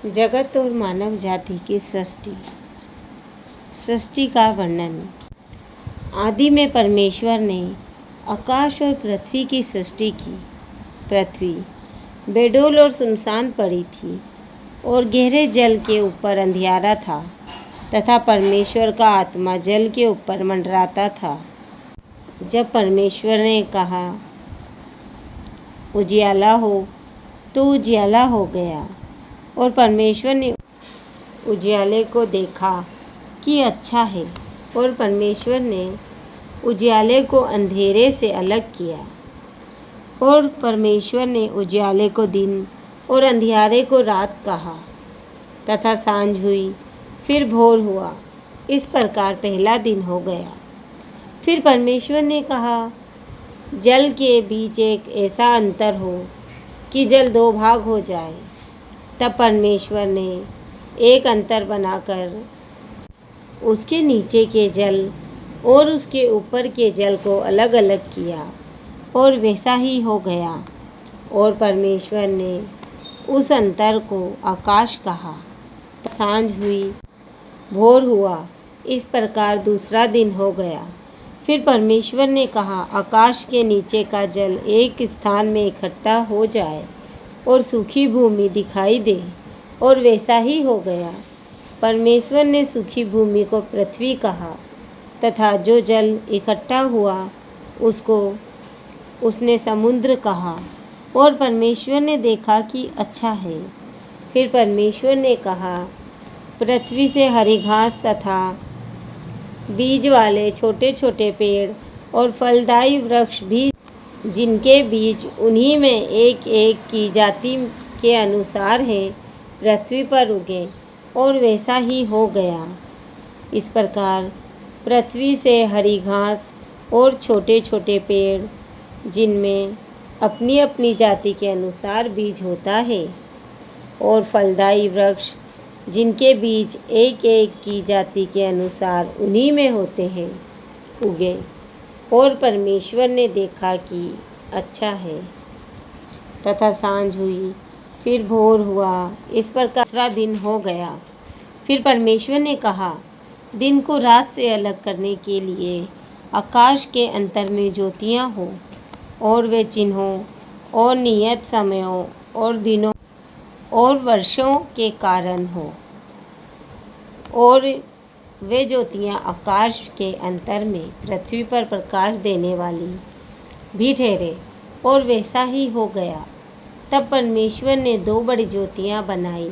जगत और मानव जाति की सृष्टि का वर्णन। आदि में परमेश्वर ने आकाश और पृथ्वी की सृष्टि की। पृथ्वी बेडौल और सुनसान पड़ी थी और गहरे जल के ऊपर अंधियारा था तथा परमेश्वर का आत्मा जल के ऊपर मंडराता था। जब परमेश्वर ने कहा उजियाला हो, तो उजियाला हो गया। और परमेश्वर ने उजियाले को देखा कि अच्छा है, और परमेश्वर ने उजियाले को अंधेरे से अलग किया। और परमेश्वर ने उजियाले को दिन और अंधियारे को रात कहा। तथा सांझ हुई, फिर भोर हुआ। इस प्रकार पहला दिन हो गया। फिर परमेश्वर ने कहा, जल के बीच एक ऐसा अंतर हो कि जल दो भाग हो जाए। तब परमेश्वर ने एक अंतर बनाकर उसके नीचे के जल और उसके ऊपर के जल को अलग अलग किया, और वैसा ही हो गया। और परमेश्वर ने उस अंतर को आकाश कहा। सांझ हुई, भोर हुआ। इस प्रकार दूसरा दिन हो गया। फिर परमेश्वर ने कहा, आकाश के नीचे का जल एक स्थान में इकट्ठा हो जाए और सूखी भूमि दिखाई दे, और वैसा ही हो गया। परमेश्वर ने सूखी भूमि को पृथ्वी कहा, तथा जो जल इकट्ठा हुआ उसको उसने समुद्र कहा। और परमेश्वर ने देखा कि अच्छा है। फिर परमेश्वर ने कहा, पृथ्वी से हरी घास तथा बीज वाले छोटे छोटे पेड़ और फलदायी वृक्ष भी, जिनके बीज उन्हीं में एक एक की जाति के अनुसार है, पृथ्वी पर उगे। और वैसा ही हो गया। इस प्रकार पृथ्वी से हरी घास और छोटे छोटे पेड़, जिनमें अपनी अपनी जाति के अनुसार बीज होता है, और फलदायी वृक्ष, जिनके बीज एक एक की जाति के अनुसार उन्हीं में होते हैं, उगे। और परमेश्वर ने देखा कि अच्छा है। तथा सांझ हुई, फिर भोर हुआ। इस प्रकार तीसरा दिन हो गया। फिर परमेश्वर ने कहा, दिन को रात से अलग करने के लिए आकाश के अंतर में ज्योतियाँ हो, और वे चिन्हों और नियत समयों और दिनों और वर्षों के कारण हो, और वे ज्योतियाँ आकाश के अंतर में पृथ्वी पर प्रकाश देने वाली भी ठहरे। और वैसा ही हो गया। तब परमेश्वर ने दो बड़ी ज्योतियाँ बनाई।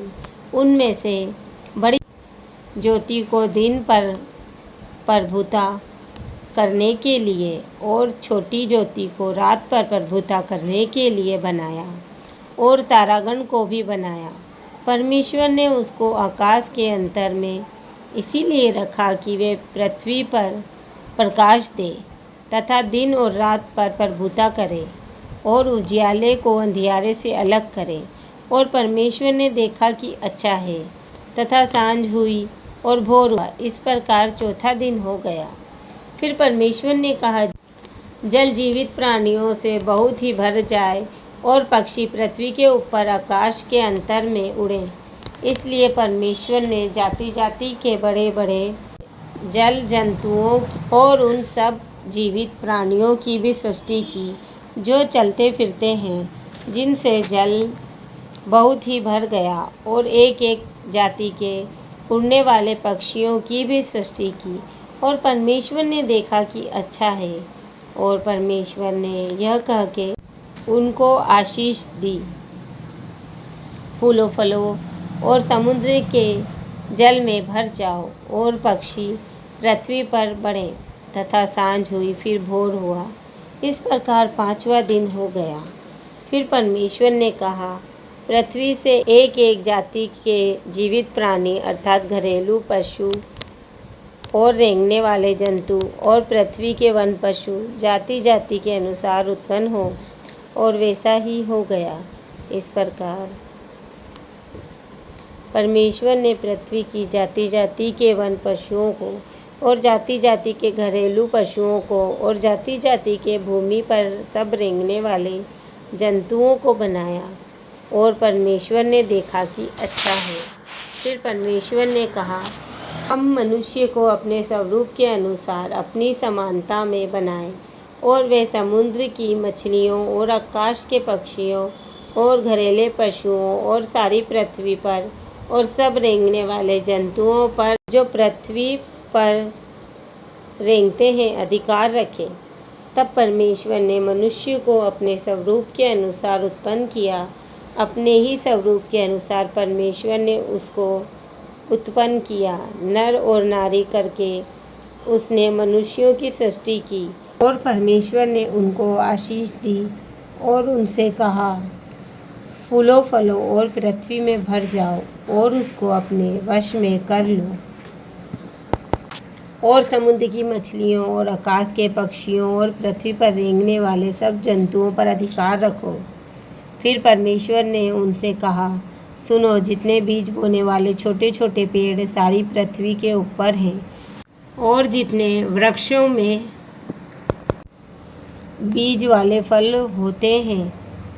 उनमें से बड़ी ज्योति को दिन पर प्रभुता करने के लिए, और छोटी ज्योति को रात पर प्रभुता करने के लिए बनाया। और तारागण को भी बनाया। परमेश्वर ने उसको आकाश के अंतर में इसीलिए रखा कि वे पृथ्वी पर प्रकाश दे तथा दिन और रात पर प्रभुता करे, और उजियाले को अंधियारे से अलग करे। और परमेश्वर ने देखा कि अच्छा है। तथा सांझ हुई और भोर हुआ। इस प्रकार चौथा दिन हो गया। फिर परमेश्वर ने कहा, जल जीवित प्राणियों से बहुत ही भर जाए, और पक्षी पृथ्वी के ऊपर आकाश के अंतर में उड़े। इसलिए परमेश्वर ने जाति जाति के बड़े बड़े जल जंतुओं और उन सब जीवित प्राणियों की भी सृष्टि की, जो चलते फिरते हैं, जिनसे जल बहुत ही भर गया। और एक एक जाति के उड़ने वाले पक्षियों की भी सृष्टि की। और परमेश्वर ने देखा कि अच्छा है। और परमेश्वर ने यह कह के उनको आशीष दी, फूलों फलों और समुद्र के जल में भर जाओ, और पक्षी पृथ्वी पर बढ़े। तथा सांझ हुई, फिर भोर हुआ। इस प्रकार पांचवा दिन हो गया। फिर परमेश्वर ने कहा, पृथ्वी से एक एक जाति के जीवित प्राणी, अर्थात घरेलू पशु और रेंगने वाले जंतु, और पृथ्वी के वन पशु जाति जाति के अनुसार उत्पन्न हो। और वैसा ही हो गया। इस प्रकार परमेश्वर ने पृथ्वी की जाति जाति के वन पशुओं को, और जाति जाति के घरेलू पशुओं को, और जाति जाति के भूमि पर सब रेंगने वाले जंतुओं को बनाया। और परमेश्वर ने देखा कि अच्छा है। फिर परमेश्वर ने कहा, हम मनुष्य को अपने स्वरूप के अनुसार अपनी समानता में बनाएं और वे समुद्र की मछलियों और आकाश के पक्षियों और घरेलू पशुओं और सारी पृथ्वी पर और सब रेंगने वाले जंतुओं पर जो पृथ्वी पर रेंगते हैं अधिकार रखें। तब परमेश्वर ने मनुष्य को अपने स्वरूप के अनुसार उत्पन्न किया। अपने ही स्वरूप के अनुसार परमेश्वर ने उसको उत्पन्न किया, नर और नारी करके उसने मनुष्यों की सृष्टि की। और परमेश्वर ने उनको आशीष दी और उनसे कहा, फूलो फलो और पृथ्वी में भर जाओ और उसको अपने वश में कर लो और समुद्र की मछलियों और आकाश के पक्षियों और पृथ्वी पर रेंगने वाले सब जंतुओं पर अधिकार रखो। फिर परमेश्वर ने उनसे कहा, सुनो, जितने बीज बोने वाले छोटे छोटे पेड़ सारी पृथ्वी के ऊपर हैं और जितने वृक्षों में बीज वाले फल होते हैं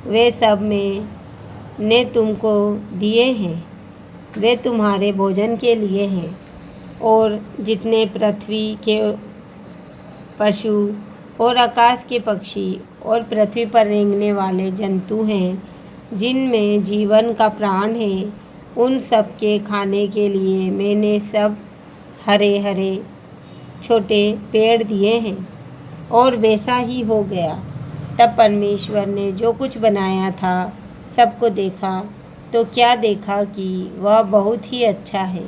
वे सब मैंने तुमको दिए हैं, वे तुम्हारे भोजन के लिए हैं। और जितने पृथ्वी के पशु और आकाश के पक्षी और पृथ्वी पर रेंगने वाले जंतु हैं जिनमें जीवन का प्राण है, उन सब के खाने के लिए मैंने सब हरे हरे छोटे पेड़ दिए हैं। और वैसा ही हो गया। तब परमेश्वर ने जो कुछ बनाया था सबको देखा तो क्या देखा कि वह बहुत ही अच्छा है।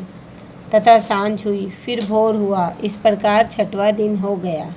तथा सांझ हुई, फिर भोर हुआ, इस प्रकार छठवां दिन हो गया।